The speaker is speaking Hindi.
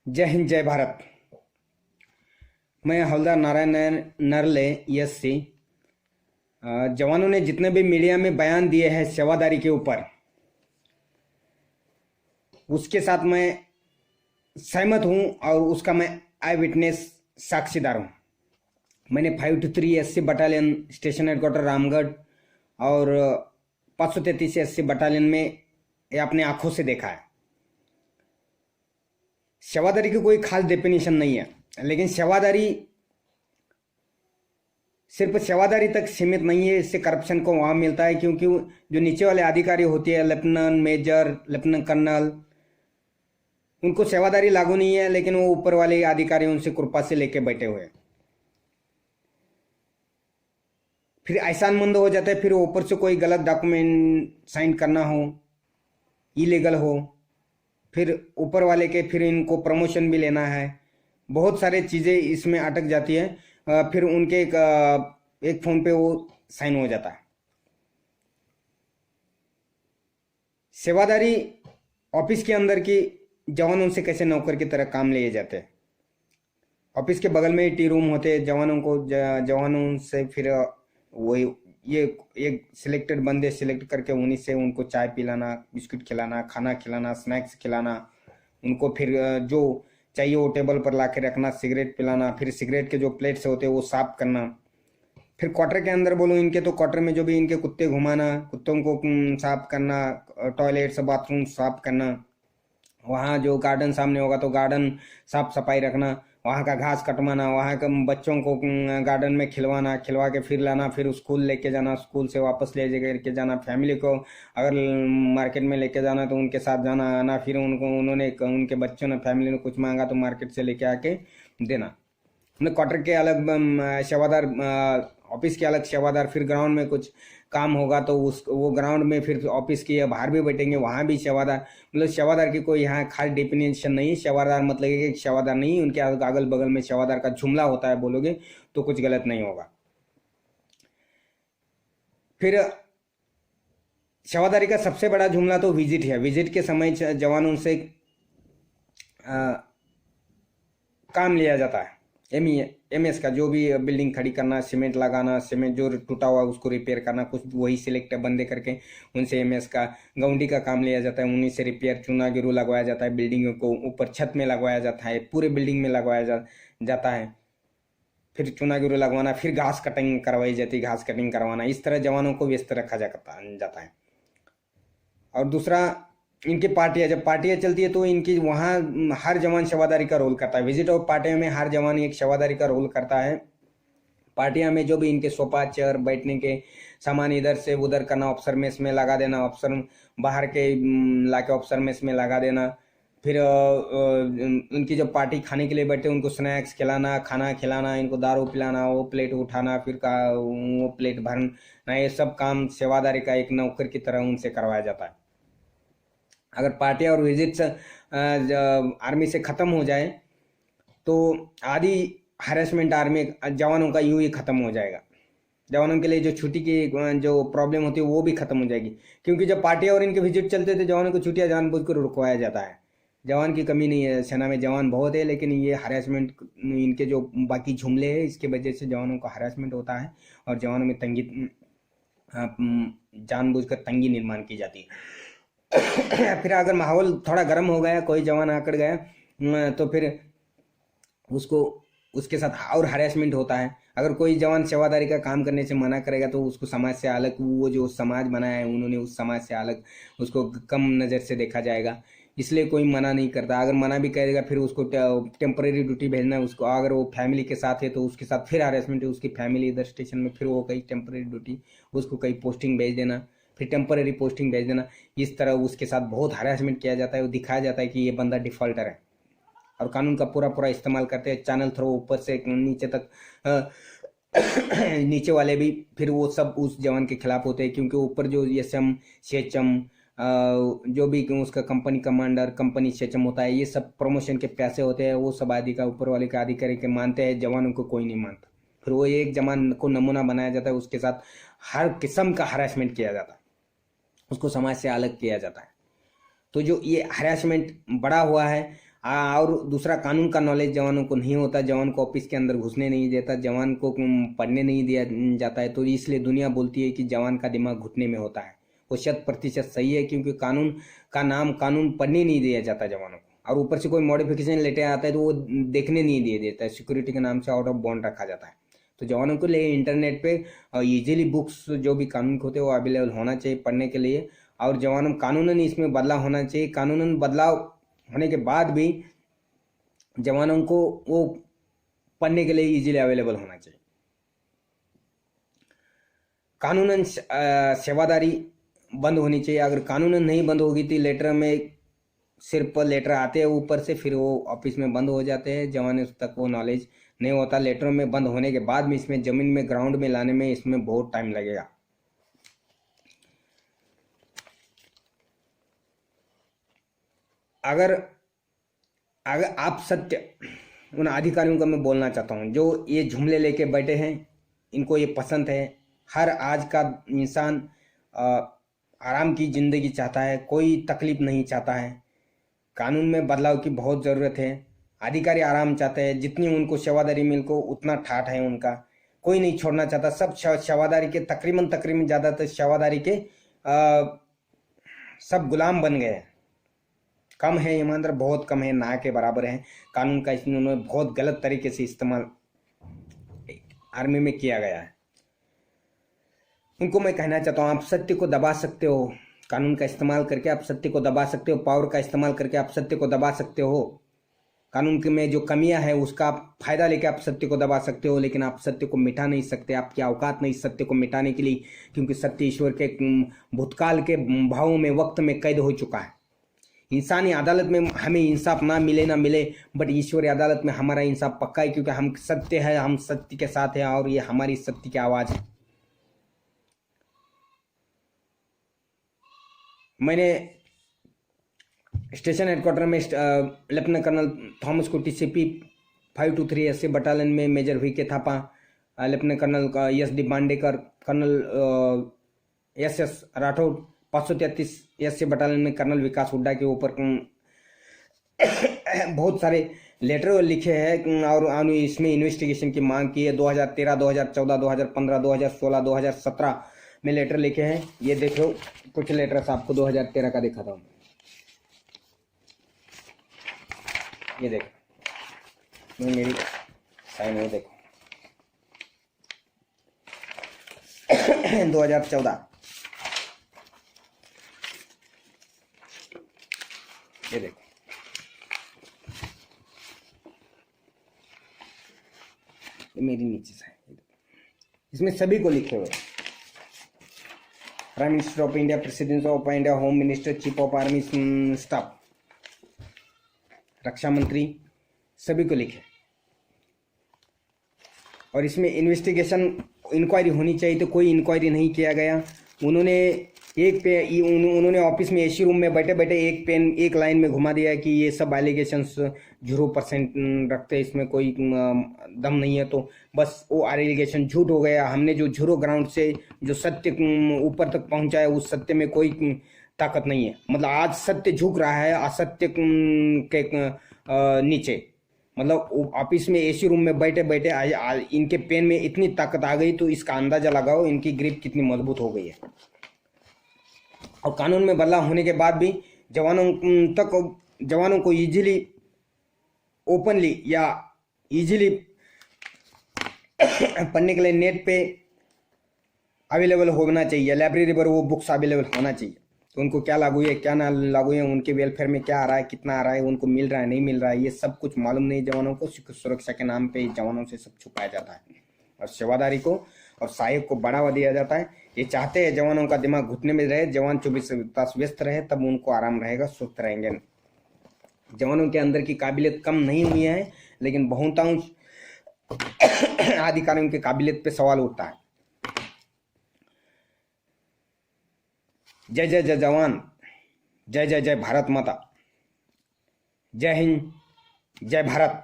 जय हिंद जय भारत। मैं हवलदार नारायण नरले एससी। जवानों ने जितने भी मीडिया में बयान दिए हैं सेवादारी के ऊपर, उसके साथ मैं सहमत हूं और उसका मैं आई विटनेस साक्षीदार हूं। मैंने 523 SC battalion station headquarter Ramgarh और 533 एससी बटालियन में ये अपने आंखों से देखा है। सेवादारी की कोई खास डेफिनेशन नहीं है, लेकिन सेवादारी सिर्फ सेवादारी तक सीमित नहीं है। इससे करप्शन को वहां मिलता है, क्योंकि जो नीचे वाले अधिकारी होते हैं, लेफ्टिनेंट मेजर, लेफ्टिनेंट कर्नल, उनको सेवादारी लागू नहीं है, लेकिन वो ऊपर वाले अधिकारी उनसे कृपा से लेके बैठे हुए हैं। फिर एहसानमंद हो जाता है, फिर ऊपर से कोई गलत डॉक्यूमेंट साइन करना हो, इलीगल हो, फिर ऊपर वाले के फिर इनको प्रमोशन भी लेना है, बहुत सारे चीज़ें इसमें अटक जाती है। फिर उनके एक फ़ोन पे वो साइन हो जाता है। सेवादारी ऑफिस के अंदर की जवानों से कैसे नौकर की तरह काम लिए जाते हैं। ऑफिस के बगल में ही टी रूम होते हैं। जवानों से फिर वही ये एक सिलेक्टेड बंदे सिलेक्ट करके उन्हीं से उनको चाय पिलाना, बिस्किट खिलाना, खाना खिलाना, स्नैक्स खिलाना, उनको फिर जो चाहिए वो टेबल पर ला के रखना, सिगरेट पिलाना, फिर सिगरेट के जो प्लेट्स होते हैं वो साफ करना। फिर क्वार्टर के अंदर बोलो इनके, तो क्वार्टर में जो भी इनके कुत्ते घुमाना, कुत्तों को साफ करना, टॉयलेट्स बाथरूम साफ करना, वहाँ जो गार्डन सामने होगा तो गार्डन साफ सफाई रखना, वहाँ का घास कटवाना, वहाँ के बच्चों को गार्डन में खिलवाना, खिलवा के फिर लाना, फिर स्कूल लेके जाना, स्कूल से वापस ले के जाना। फैमिली को अगर मार्केट में लेके जाना तो उनके साथ जाना आना, फिर उनके बच्चों ने फैमिली ने कुछ मांगा तो मार्केट से लेके आके देना। क्वार्टर के अलग सेवादार, ऑफिस के अलग सेवादार, फिर ग्राउंड में कुछ काम होगा तो वो ग्राउंड में फिर ऑफिस के बाहर भी बैठेंगे, वहाँ भी सेवादार। मतलब सेवादार की कोई यहाँ खास डेफिनेशन नहीं है। सेवादार मतलब कि सेवादार नहीं, उनके अगल बगल में सेवादार का जुमला होता है, बोलोगे तो कुछ गलत नहीं होगा। फिर सेवादारी का सबसे बड़ा जुमला तो विजिट है। विजिट के समय जवानों से काम लिया जाता है। एमएस का जो भी बिल्डिंग खड़ी करना, सीमेंट लगाना, सीमेंट जो टूटा हुआ उसको रिपेयर करना, कुछ वही सिलेक्ट बंदे करके उनसे एमएस का गौंडी का काम लिया जाता है। उन्हीं से रिपेयर, चूना गिरू लगवाया जाता है, बिल्डिंग को ऊपर छत में लगवाया जाता है, पूरे बिल्डिंग में लगवाया जाता है। फिर चूना गिरू लगवाना, फिर घास कटिंग करवाई जाती है, घास कटिंग करवाना। इस तरह जवानों को व्यस्त रखा जाता है। और दूसरा, इनकी पार्टियां, जब पार्टियां चलती है तो इनकी वहाँ हर जवान सेवादारी का रोल करता है। विजिट और पार्टियों में हर जवान एक सेवादारी का रोल करता है। पार्टियां में जो भी इनके सोफा चेयर बैठने के सामान इधर से उधर करना, ऑफिसर मेस में लगा देना, ऑफिसर बाहर के लाके ऑफिसर मेस में लगा देना। फिर उनकी जब पार्टी खाने के लिए बैठे उनको स्नैक्स खिलाना, खाना खिलाना, इनको दारू पिलाना, वो प्लेट उठाना, फिर वो प्लेट भरना, ये सब काम सेवादारी का एक नौकर की तरह उनसे करवाया जाता है। अगर पार्टियां और विजिट्स आर्मी से ख़त्म हो जाए तो आधी हरेसमेंट आर्मी जवानों का यूं ही ख़त्म हो जाएगा। जवानों के लिए जो छुट्टी की जो प्रॉब्लम होती है वो भी ख़त्म हो जाएगी, क्योंकि जब पार्टियां और इनके विजिट चलते थे जवानों को छुट्टियां जानबूझकर रुकवाया जाता है। जवान की कमी नहीं है, सेना में जवान बहुत है, लेकिन ये हरेसमेंट, इनके जो बाकी जुमले हैं इसके वजह से जवानों का हरेसमेंट होता है और जवानों में तंगी, जानबूझकर तंगी निर्माण की जाती है। फिर अगर माहौल थोड़ा गर्म हो गया, कोई जवान आकड़ गया तो फिर उसको उसके साथ और हरेसमेंट होता है। अगर कोई जवान सेवादारी का काम करने से मना करेगा तो उसको समाज से अलग, वो जो समाज बनाया है उन्होंने उस समाज से अलग, उसको कम नज़र से देखा जाएगा। इसलिए कोई मना नहीं करता। अगर मना भी करेगा फिर उसको टेम्परेरी ड्यूटी भेजना है उसको। अगर वो फैमिली के साथ है तो उसके साथ फिर हरेसमेंट है, उसकी फैमिली इधर स्टेशन में, फिर वो कहीं टेम्परेरी ड्यूटी, उसको कहीं पोस्टिंग भेज देना, फिर टेम्परेरी पोस्टिंग भेज देना। इस तरह उसके साथ बहुत हरासमेंट किया जाता है। वो दिखाया जाता है कि ये बंदा डिफॉल्टर है और कानून का पूरा इस्तेमाल करते हैं। चैनल थ्रो ऊपर से नीचे तक नीचे वाले भी फिर वो सब उस जवान के खिलाफ होते हैं, क्योंकि ऊपर जो एसएम, सीएचएम, जो भी उसका कंपनी कमांडर, कंपनी सीएचएम होता है, ये सब प्रमोशन के पैसे होते हैं। वो सब ऊपर वाले के अधिकारी के मानते हैं, जवानों को कोई नहीं मानता। फिर वो एक जवान को नमूना बनाया जाता है, उसके साथ हर किस्म का हरासमेंट किया जाता है, उसको समाज से अलग किया जाता है। तो जो ये हरासमेंट बढ़ा हुआ है और दूसरा, कानून का नॉलेज जवानों को नहीं होता, जवान को ऑफिस के अंदर घुसने नहीं देता, जवान को पढ़ने नहीं दिया जाता है। तो इसलिए दुनिया बोलती है कि जवान का दिमाग घुटने में होता है। वो 100% सही है, क्योंकि कानून का नाम कानून पढ़ने नहीं दिया जाता जवानों को, और ऊपर से कोई मॉडिफिकेशन लेटर आता है तो वो देखने नहीं दिया देता है, सिक्योरिटी के नाम से आउट ऑफ बॉन्ड रखा जाता है। तो जवानों के लिए इंटरनेट पे इजीली बुक्स जो भी कानून के होते हैं वो अवेलेबल होना चाहिए पढ़ने के लिए, और जवानों कानूनन इसमें बदलाव होना चाहिए। कानूनन बदलाव होने के बाद भी जवानों को वो पढ़ने के लिए इजीली अवेलेबल होना चाहिए। कानूनन सेवादारी बंद होनी चाहिए। अगर कानूनन नहीं बंद होगी तो लेटर में सिर्फ लेटर आते हैं ऊपर से, फिर वो ऑफिस में बंद हो जाते हैं, जवानों तक वो नॉलेज नहीं होता। लेटरों में बंद होने के बाद में इसमें जमीन में ग्राउंड में लाने में इसमें बहुत टाइम लगेगा। अगर अगर आप सत्य उन अधिकारियों का मैं बोलना चाहता हूँ जो ये जुमले लेके बैठे हैं, इनको ये पसंद है। हर आज का इंसान आराम की जिंदगी चाहता है, कोई तकलीफ नहीं चाहता है। कानून में बदलाव की बहुत ज़रूरत है। अधिकारी आराम चाहते हैं, जितनी उनको सेवादारी मिल को उतना ठाठ है उनका, कोई नहीं छोड़ना चाहता। सब सेवादारी के तकरीबन ज़्यादातर सेवादारी के सब गुलाम बन गए। कम है ईमानदार, बहुत कम है, ना के बराबर है। कानून का इन्होंने बहुत गलत तरीके से इस्तेमाल आर्मी में किया गया है। उनको मैं कहना चाहता हूँ, आप सत्य को दबा सकते हो, कानून का इस्तेमाल करके आप सत्य को दबा सकते हो, पावर का इस्तेमाल करके आप सत्य को दबा सकते हो। कानून के में जो कमियां है उसका आप फायदा लेके आप सत्य को दबा सकते हो, लेकिन आप सत्य को मिटा नहीं सकते। आपकी औकात नहीं सत्य को मिटाने के लिए, क्योंकि सत्य ईश्वर के भूतकाल के भावों में वक्त में कैद हो चुका है। इंसानी अदालत में हमें इंसाफ ना मिले, बट ईश्वरीय अदालत में हमारा इंसाफ पक्का है, क्योंकि हम सत्य है, हम सत्य के साथ हैं, और ये हमारी सत्य की आवाज़ है। मैंने स्टेशन हेडक्वार्टर में लेफ्टिनेंट कर्नल थॉमस को TCP 523 SC बटालियन में major VK Thapa, lieutenant colonel SD Bandekar, colonel SS Rathore 533 SC battalion में कर्नल विकास हुड्डा के ऊपर बहुत सारे लेटर लिखे हैं, और इसमें इन्वेस्टिगेशन की मांग की है। 2013, 2014, 2015, 2016, 2017 में लेटर लिखे हैं। ये देखो कुछ लेटर्स आपको 2013 का दिखाता हूँ। ये देखो, मेरी साइन है, देखो 2014, ये देखो, ये मेरी नीचे साइन, इसमें सभी को लिखे हुए, prime minister of India, president of India, home minister, chief of army staff, रक्षा मंत्री, सभी को लिखे। और इसमें इन्वेस्टिगेशन इंक्वायरी होनी चाहिए, तो कोई इंक्वायरी नहीं किया गया। उन्होंने ऑफिस में AC रूम में बैठे बैठे एक पेन एक लाइन में घुमा दिया कि ये सब एलिगेशंस 0% रखते हैं, इसमें कोई दम नहीं है। तो बस वो एलिगेशन झूठ हो गया। हमने जो जीरो ग्राउंड से जो सत्य ऊपर तक पहुंचाया, उस सत्य में कोई ताकत नहीं है। मतलब आज सत्य झुक रहा है असत्य के नीचे। मतलब ऑफिस में AC रूम में बैठे बैठे इनके पेन में इतनी ताकत आ गई, तो इसका अंदाजा लगाओ इनकी ग्रिप कितनी मजबूत हो गई है। और कानून में बदलाव होने के बाद भी जवानों को इजीली, ओपनली या इजीली पढ़ने के लिए नेट पे अवेलेबल होना चाहिए, लाइब्रेरी पर वो बुक्स अवेलेबल होना चाहिए। तो उनको क्या लागू है, क्या ना लागू है, उनके वेलफेयर में क्या आ रहा है, कितना आ रहा है, उनको मिल रहा है, नहीं मिल रहा है, ये सब कुछ मालूम नहीं जवानों को। सुरक्षा के नाम पे जवानों से सब छुपाया जाता है, और सेवादारी को और सहायक को बढ़ावा दिया जाता है। ये चाहते हैं जवानों का दिमाग घुटने में रहे, जवान 24 तास व्यस्त रहे, तब उनको आराम रहेगा, स्वस्थ रहेंगे। जवानों के अंदर की काबिलियत कम नहीं हुई है, लेकिन बहुतांश अधिकारियों की काबिलियत पे सवाल उठता है। जय जय जय जवान, जय जय जय भारत माता, जय हिंद, जय भारत।